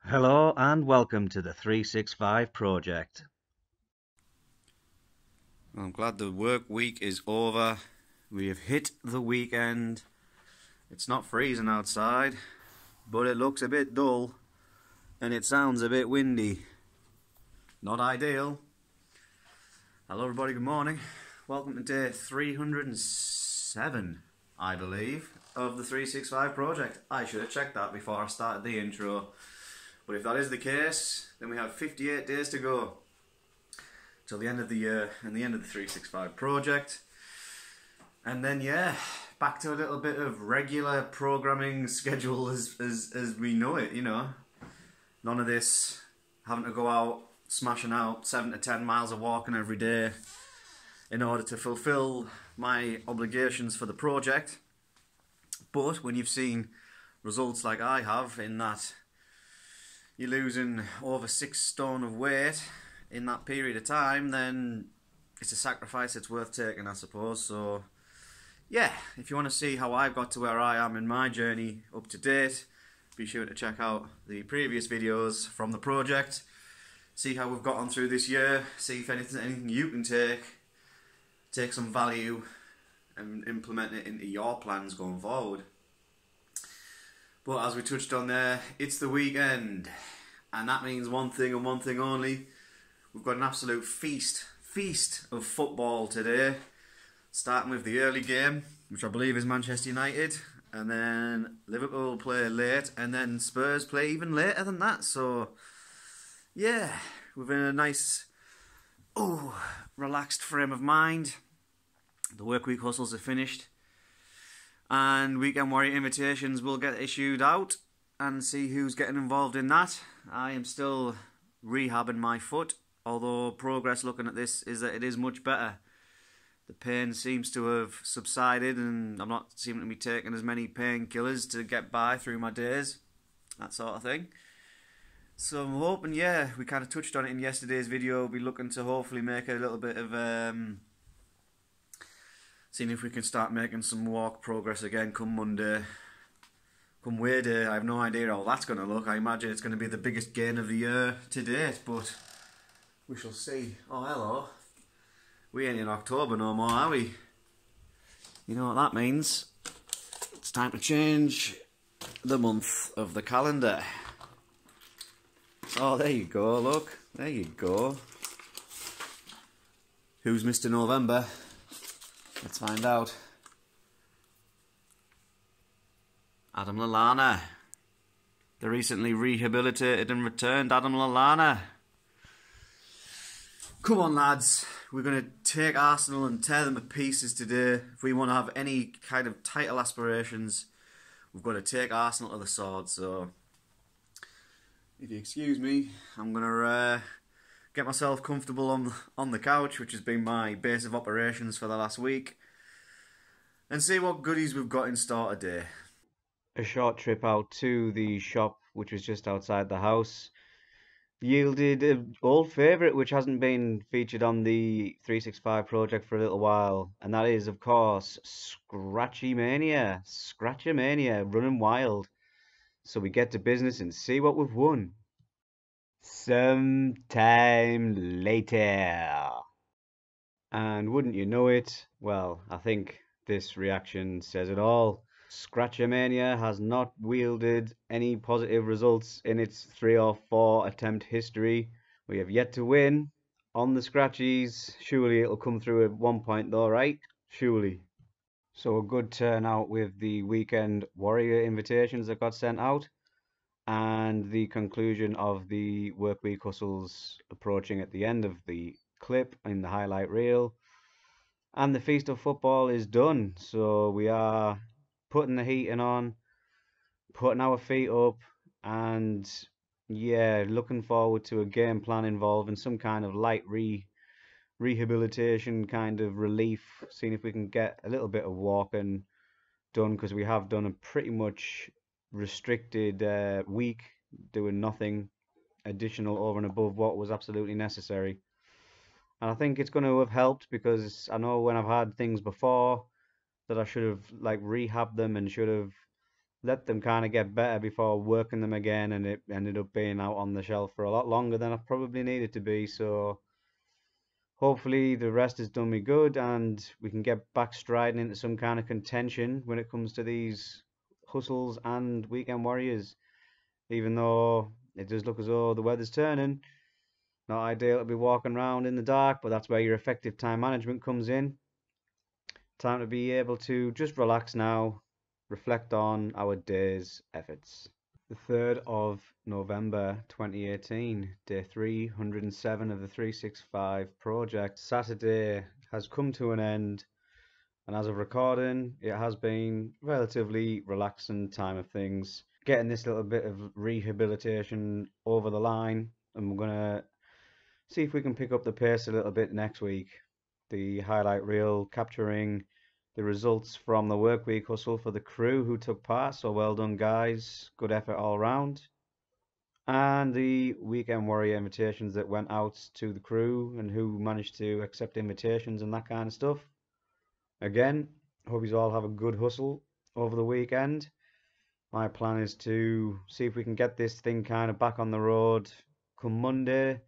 Hello and welcome to the 365 project. I'm glad the work week is over. We have hit the weekend. It's not freezing outside, but it looks a bit dull and it sounds a bit windy. Not ideal. Hello everybody, good morning. Welcome to day 307, I believe, of the 365 project. I should have checked that before I started the intro. But if that is the case, then we have 58 days to go till the end of the year and the end of the 365 project. And then, yeah, back to a little bit of regular programming schedule as we know it, you know. None of this having to go out, smashing out 7 to 10 miles of walking every day in order to fulfill my obligations for the project. But when you've seen results like I have, in that you're losing over 6 stone of weight in that period of time, then it's a sacrifice it's worth taking, I suppose. So yeah, if you want to see how I've got to where I am in my journey up to date, be sure to check out the previous videos from the project, see how we've got on through this year, see if anything you can take some value and implement it into your plans going forward. But as we touched on there, it's the weekend, and that means one thing and one thing only. We've got an absolute feast of football today, starting with the early game, which I believe is Manchester United, and then Liverpool play late, and then Spurs play even later than that. So yeah, we're in a nice, relaxed frame of mind. The work week hustles are finished, and Weekend Warrior invitations will get issued out, and see who's getting involved in that. I am still rehabbing my foot, although progress looking at this is that it is much better. The pain seems to have subsided, and I'm not seeming to be taking as many painkillers to get by through my days, that sort of thing. So I'm hoping, yeah, we kind of touched on it in yesterday's video. We'll be looking to hopefully make a little bit of seeing if we can start making some walk progress again come Monday. Come Way Day, I have no idea how that's going to look. I imagine it's going to be the biggest gain of the year to date, but we shall see. Oh, hello. We ain't in October no more, are we? You know what that means. It's time to change the month of the calendar. Oh, there you go, look. There you go. Who's Mr. November? Let's find out. Adam Lallana. The recently rehabilitated and returned Adam Lallana. Come on, lads. We're going to take Arsenal and tear them to pieces today. If we want to have any kind of title aspirations, we've got to take Arsenal to the sword. So, if you excuse me, I'm going to get myself comfortable on the couch, which has been my base of operations for the last week, and see what goodies we've got in store today. A short trip out to the shop, which was just outside the house, yielded an old favourite which hasn't been featured on the 365 project for a little while, and that is, of course, Scratchamania running wild. So we get to business and see what we've won. Sometime later. And wouldn't you know it, well, I think this reaction says it all. Scratchamania has not wielded any positive results in its 3 or 4 attempt history. We have yet to win on the Scratchies. Surely it'll come through at one point though, right? Surely. So a good turnout with the Weekend Warrior invitations that got sent out, and the conclusion of the work week hustles approaching at the end of the clip in the highlight reel. And the Feast of Football is done. So we are putting the heating on, putting our feet up, and yeah, looking forward to a game plan involving some kind of light rehabilitation kind of relief, seeing if we can get a little bit of walking done, because we have done a pretty much restricted week, doing nothing additional over and above what was absolutely necessary. And I think it's going to have helped, because I know when I've had things before that I should have like rehabbed them and should have let them kind of get better before working them again, and it ended up being out on the shelf for a lot longer than I probably needed to be. So hopefully the rest has done me good, and we can get back striding into some kind of contention when it comes to these hustles and weekend warriors. Even though it does look as though the weather's turning, not ideal to be walking around in the dark, but that's where your effective time management comes in. Time to be able to just relax now, reflect on our day's efforts. The 3rd of November 2018, day 307 of the 365 project. Saturday has come to an end, and as of recording, it has been relatively relaxing time of things. Getting this little bit of rehabilitation over the line, and we're gonna see if we can pick up the pace a little bit next week. The highlight reel capturing the results from the work week hustle for the crew who took part. So well done, guys. Good effort all round. And the weekend warrior invitations that went out to the crew and who managed to accept invitations and that kind of stuff. Again, hope you all have a good hustle over the weekend. My plan is to see if we can get this thing kind of back on the road come Monday.